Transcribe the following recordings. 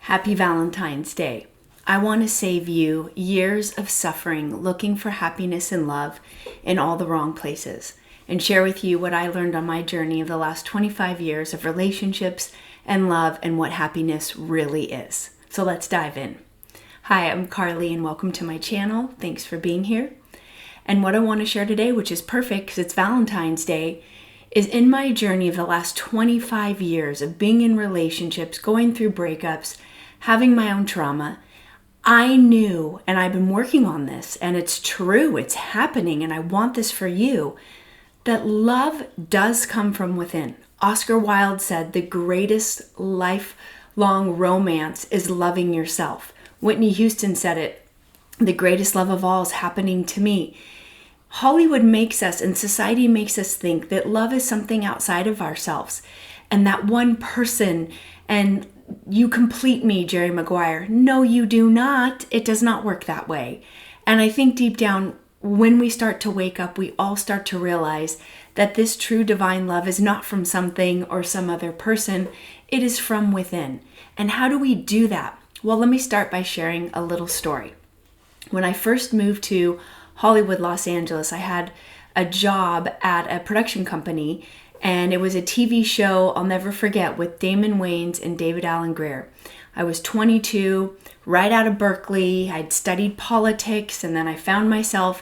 Happy Valentine's Day. I want to save you years of suffering looking for happiness and love in all the wrong places and share with you what I learned on my journey of the last 25 years of relationships and love and what happiness really is. So let's dive in. Hi, I'm Carlee and welcome to my channel. Thanks for being here. And what I want to share today, which is perfect because it's Valentine's Day, is in my journey of the last 25 years of being in relationships, going through breakups, having my own trauma. I knew, and I've been working on this, and it's true, it's happening, and I want this for you, that love does come from within. Oscar Wilde said the greatest lifelong romance is loving yourself. Whitney Houston said it, the greatest love of all is happening to me. Hollywood makes us and society makes us think that love is something outside of ourselves and that one person and you complete me, Jerry Maguire. No, you do not. It does not work that way. And I think deep down, when we start to wake up, we all start to realize that this true divine love is not from something or some other person. It is from within. And how do we do that? Well, let me start by sharing a little story. When I first moved to Hollywood, Los Angeles, I had a job at a production company, and it was a TV show I'll never forget with Damon Wayans and David Alan Grier. I was 22, right out of Berkeley. I'd studied politics, and then I found myself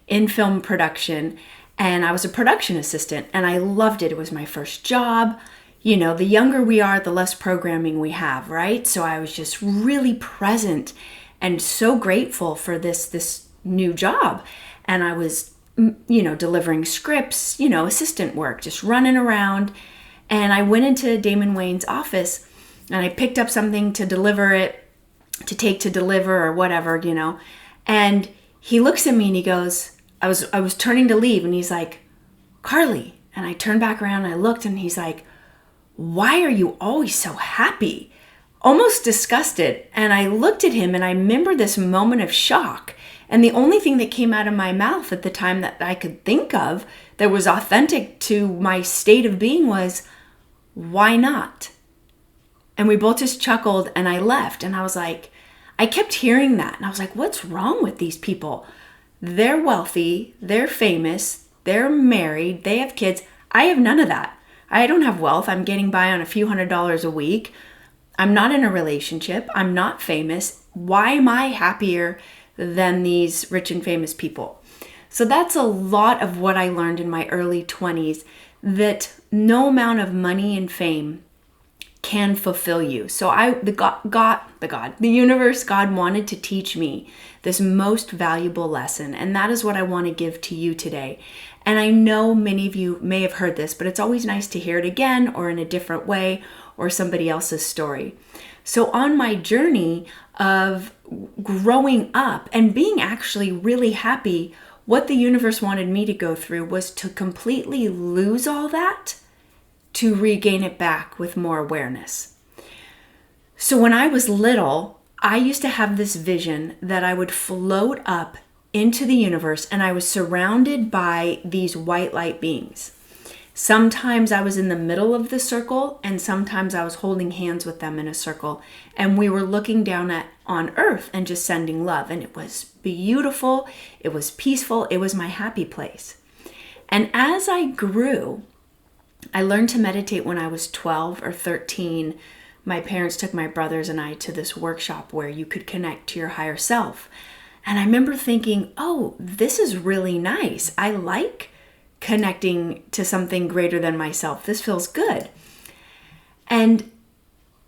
in film production, and I was a production assistant, and I loved it. It was my first job. You know, the younger we are, the less programming we have, right? So I was just really present and so grateful for this new job. And I was, delivering scripts, assistant work, just running around. And I went into Damon Wayans' office and I picked up something to deliver it, to take to deliver or whatever, And he looks at me and he goes, I was turning to leave and he's like, Carlee. And I turned back around and I looked and he's like, why are you always so happy? Almost disgusted. And I looked at him and I remember this moment of shock. And the only thing that came out of my mouth at the time that I could think of that was authentic to my state of being was, why not? And we both just chuckled and I left. And I was like, I kept hearing that. And I was like, what's wrong with these people? They're wealthy, they're famous, they're married, they have kids. I have none of that. I don't have wealth. I'm getting by on a few $100s a week. I'm not in a relationship. I'm not famous. Why am I happier than these rich and famous people? So that's a lot of what I learned in my early 20s, that no amount of money and fame can fulfill you. So the universe, God wanted to teach me this most valuable lesson. And that is what I want to give to you today. And I know many of you may have heard this, but it's always nice to hear it again or in a different way or somebody else's story. So on my journey of growing up and being actually really happy, what the universe wanted me to go through was to completely lose all that to regain it back with more awareness. So when I was little, I used to have this vision that I would float up into the universe and I was surrounded by these white light beings. Sometimes I was in the middle of the circle and sometimes I was holding hands with them in a circle and we were looking down on earth and just sending love, and it was beautiful, it was peaceful, it was my happy place. And as I grew, I learned to meditate when I was 12 or 13. My parents took my brothers and I to this workshop where you could connect to your higher self. And I remember thinking, oh, this is really nice. I like connecting to something greater than myself. This feels good. And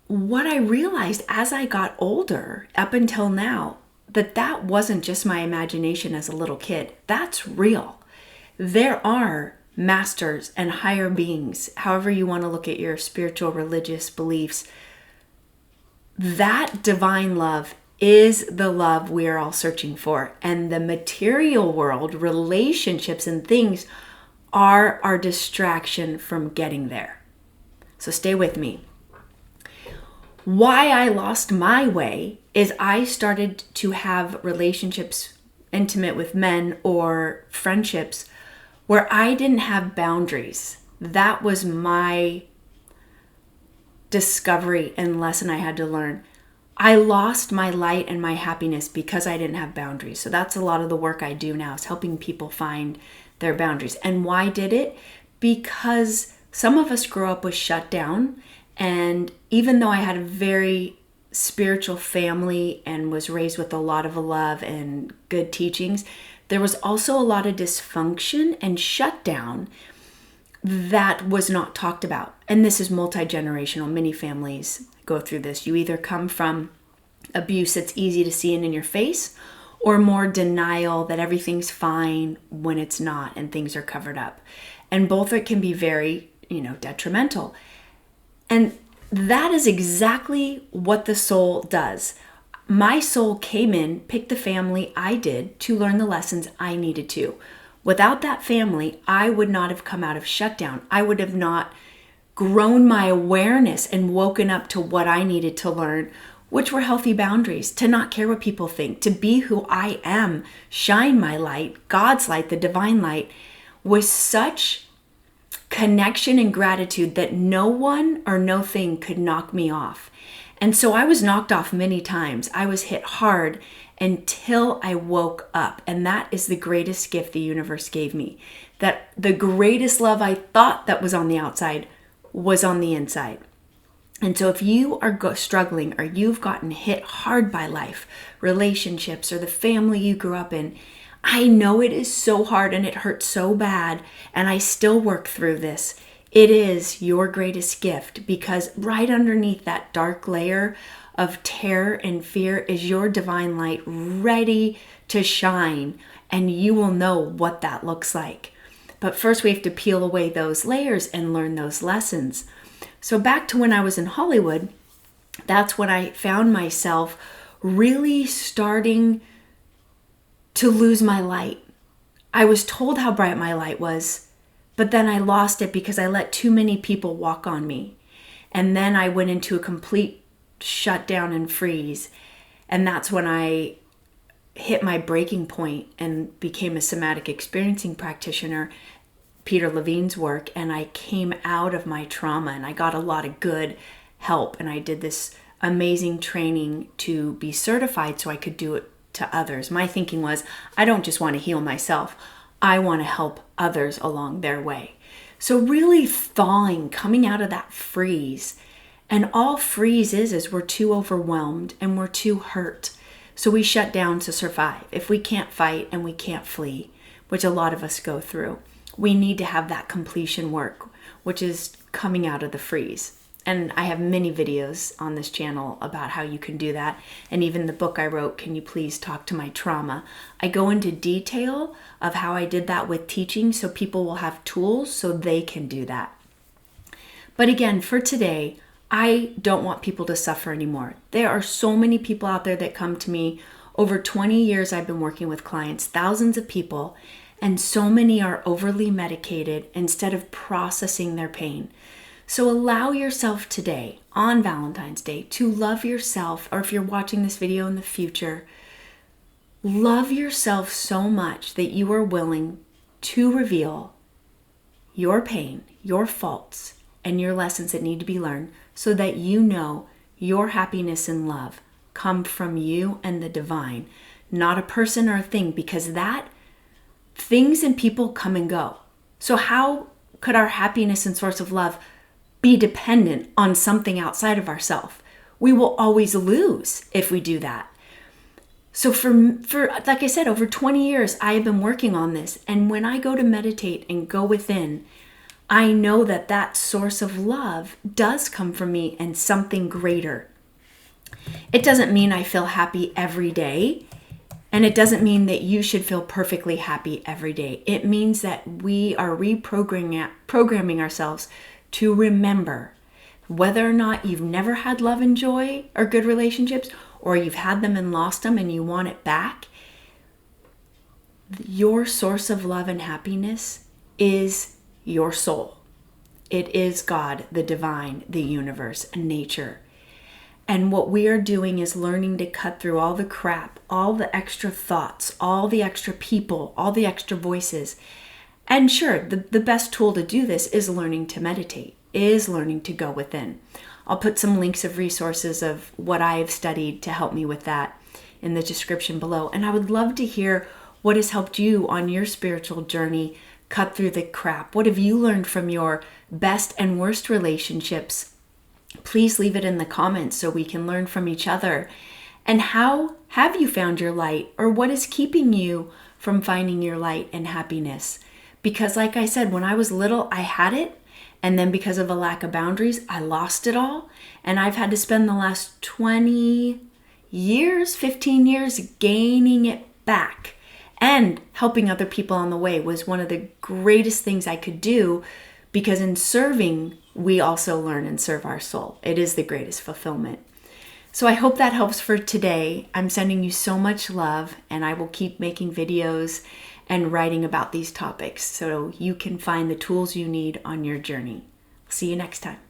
what I realized as I got older, up until now, that wasn't just my imagination as a little kid. That's real. There are masters and higher beings, however you want to look at your spiritual, religious beliefs. That divine love is the love we are all searching for. And the material world, relationships and things are our distraction from getting there. So stay with me. Why I lost my way is I started to have relationships intimate with men or friendships where I didn't have boundaries. That was my discovery and lesson I had to learn. I lost my light and my happiness because I didn't have boundaries. So that's a lot of the work I do now, is helping people find their boundaries. And why did it? Because some of us grew up with shut down. And even though I had a very spiritual family and was raised with a lot of love and good teachings, there was also a lot of dysfunction and shutdown that was not talked about. And this is multi-generational. Many families go through this. You either come from abuse that's easy to see and in your face, or more denial that everything's fine when it's not and things are covered up. And both it can be very, detrimental. And that is exactly what the soul does. My soul came in, picked the family I did to learn the lessons I needed to. Without that family, I would not have come out of shutdown. I would have not grown my awareness and woken up to what I needed to learn, which were healthy boundaries, to not care what people think, to be who I am, shine my light, God's light, the divine light, with such connection and gratitude that no one or no thing could knock me off. And so I was knocked off many times. I was hit hard until I woke up. And that is the greatest gift the universe gave me. That the greatest love I thought that was on the outside was on the inside. And so if you are struggling, or you've gotten hit hard by life, relationships, or the family you grew up in, I know it is so hard and it hurts so bad, and I still work through this. It is your greatest gift, because right underneath that dark layer of terror and fear is your divine light ready to shine, and you will know what that looks like. But first we have to peel away those layers and learn those lessons. So back to when I was in Hollywood, that's when I found myself really starting to lose my light. I was told how bright my light was, but then I lost it because I let too many people walk on me. And then I went into a complete shutdown and freeze. And that's when I hit my breaking point and became a somatic experiencing practitioner, Peter Levine's work, and I came out of my trauma, and I got a lot of good help, and I did this amazing training to be certified so I could do it to others. My thinking was, I don't just want to heal myself, I want to help others along their way. So really thawing, coming out of that freeze. And all freeze is we're too overwhelmed and we're too hurt. So we shut down to survive. If we can't fight and we can't flee, which a lot of us go through, we need to have that completion work, which is coming out of the freeze. And I have many videos on this channel about how you can do that. And even the book I wrote, Can You Please Talk to My Trauma? I go into detail of how I did that with teaching, so people will have tools so they can do that. But again, for today, I don't want people to suffer anymore. There are so many people out there that come to me. Over 20 years, I've been working with clients, thousands of people, and so many are overly medicated instead of processing their pain. So allow yourself today, on Valentine's Day, to love yourself, or if you're watching this video in the future, love yourself so much that you are willing to reveal your pain, your faults, and your lessons that need to be learned, so that you know your happiness and love come from you and the divine, not a person or a thing, because that things and people come and go. So how could our happiness and source of love be dependent on something outside of ourselves? We will always lose if we do that. So for like I said, over 20 years, I have been working on this. And when I go to meditate and go within, I know that that source of love does come from me and something greater. It doesn't mean I feel happy every day. And it doesn't mean that you should feel perfectly happy every day. It means that we are programming ourselves to remember, whether or not you've never had love and joy or good relationships, or you've had them and lost them and you want it back, your source of love and happiness is your soul. It is God, the divine, the universe, nature. And what we are doing is learning to cut through all the crap, all the extra thoughts, all the extra people, all the extra voices. And sure, the best tool to do this is learning to meditate, is learning to go within. I'll put some links of resources of what I have studied to help me with that in the description below. And I would love to hear what has helped you on your spiritual journey cut through the crap. What have you learned from your best and worst relationships? Please leave it in the comments so we can learn from each other. And how have you found your light, or what is keeping you from finding your light and happiness? Because like I said, when I was little, I had it. And then because of a lack of boundaries, I lost it all. And I've had to spend the last 20 years, 15 years gaining it back. And helping other people on the way was one of the greatest things I could do, because in serving, we also learn and serve our soul. It is the greatest fulfillment. So I hope that helps for today. I'm sending you so much love, and I will keep making videos and writing about these topics so you can find the tools you need on your journey. See you next time.